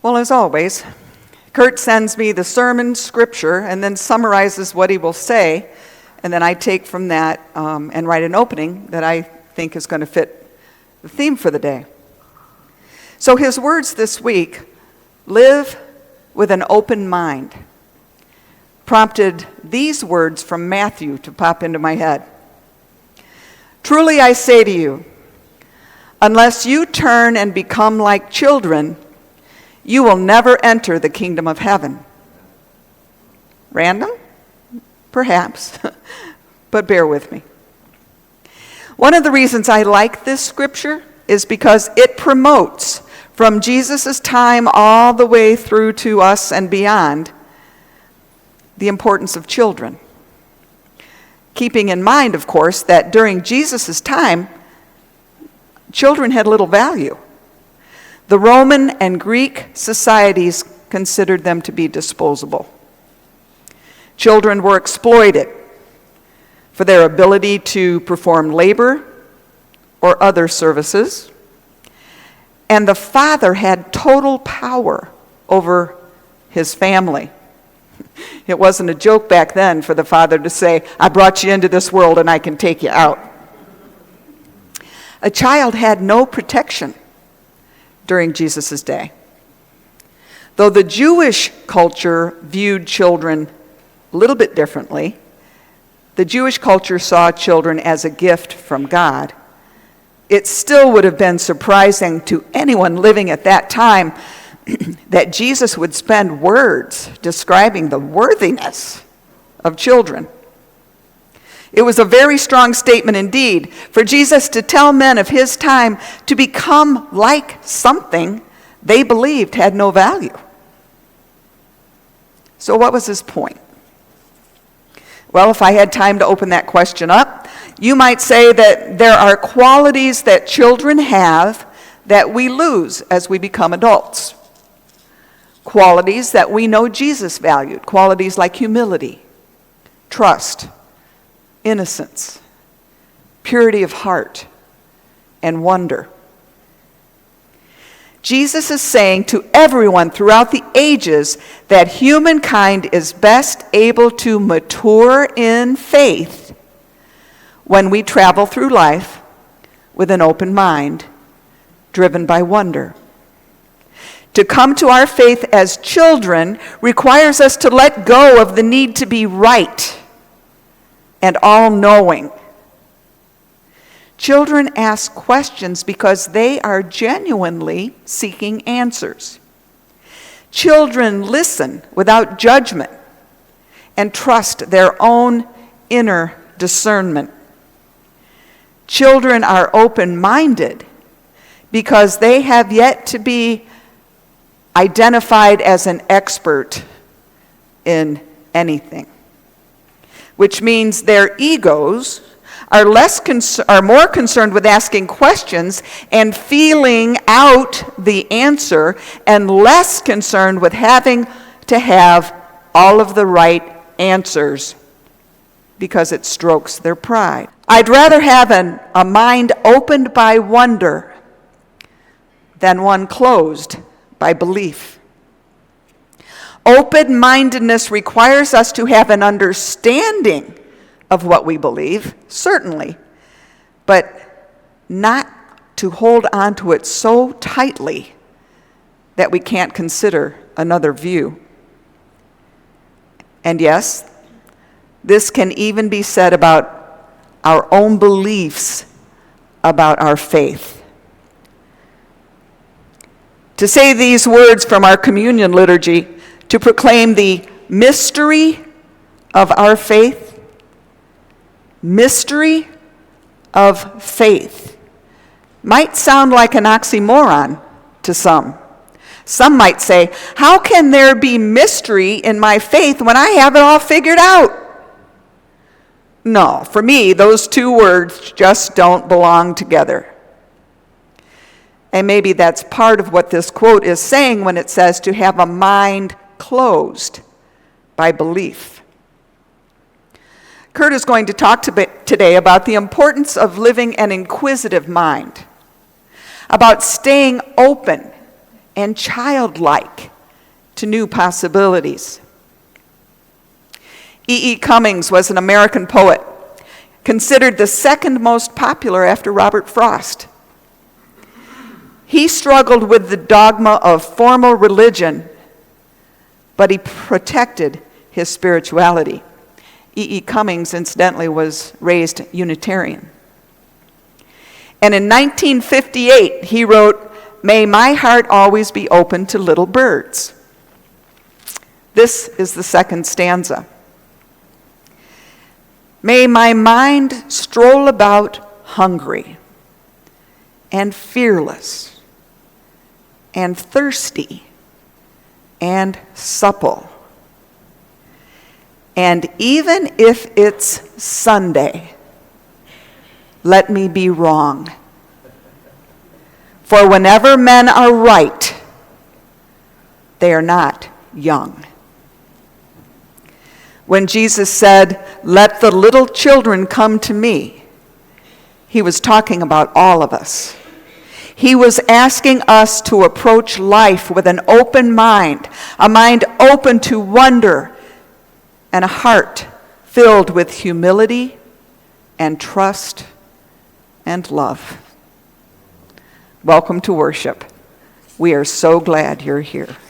Well, as always, Kurt sends me the sermon scripture and then summarizes what he will say, and then I take from that and write an opening that I think is going to fit the theme for the day. So his words this week, live with an open mind, prompted these words from Matthew to pop into my head. Truly I say to you, unless you turn and become like children, you will never enter the kingdom of heaven. Random? Perhaps, but bear with me. One of the reasons I like this scripture is because it promotes, from Jesus' time all the way through to us and beyond, the importance of children. Keeping in mind, of course, that during Jesus' time, children had little value. The Roman and Greek societies considered them to be disposable. Children were exploited for their ability to perform labor or other services, and the father had total power over his family. It wasn't a joke back then for the father to say, I brought you into this world and I can take you out. A child had no protection during Jesus' day. Though the Jewish culture viewed children a little bit differently, the Jewish culture saw children as a gift from God. It still would have been surprising to anyone living at that time that Jesus would spend words describing the worthiness of children. It was a very strong statement indeed for Jesus to tell men of his time to become like something they believed had no value. So what was his point? Well, if I had time to open that question up, you might say that there are qualities that children have that we lose as we become adults. Qualities that we know Jesus valued, qualities like humility, trust, innocence, purity of heart, and wonder. Jesus is saying to everyone throughout the ages that humankind is best able to mature in faith when we travel through life with an open mind, driven by wonder. To come to our faith as children requires us to let go of the need to be right and all-knowing. Children ask questions because they are genuinely seeking answers. Children listen without judgment and trust their own inner discernment. Children are open-minded because they have yet to be identified as an expert in anything, which means their egos are more concerned with asking questions and feeling out the answer, and less concerned with having to have all of the right answers because it strokes their pride. I'd rather have a mind opened by wonder than one closed by belief. Open-mindedness requires us to have an understanding of what we believe, certainly, but not to hold on to it so tightly that we can't consider another view. And yes, this can even be said about our own beliefs about our faith. To say these words from our communion liturgy, to proclaim the mystery of our faith, mystery of faith, might sound like an oxymoron to some. Some might say, how can there be mystery in my faith when I have it all figured out? No, for me, those two words just don't belong together. And maybe that's part of what this quote is saying when it says to have a mind closed by belief. Kurt is going to talk today about the importance of living an inquisitive mind, about staying open and childlike to new possibilities. E.E. Cummings was an American poet, considered the second most popular after Robert Frost. He struggled with the dogma of formal religion, but he protected his spirituality. E.E. Cummings, incidentally, was raised Unitarian. And in 1958, he wrote, "May my heart always be open to little birds." This is the second stanza. May my mind stroll about hungry and fearless and thirsty and supple. And even if it's Sunday, let me be wrong. For whenever men are right, they are not young. When Jesus said, "Let the little children come to me," he was talking about all of us. He was asking us to approach life with an open mind, a mind open to wonder, and a heart filled with humility and trust and love. Welcome to worship. We are so glad you're here.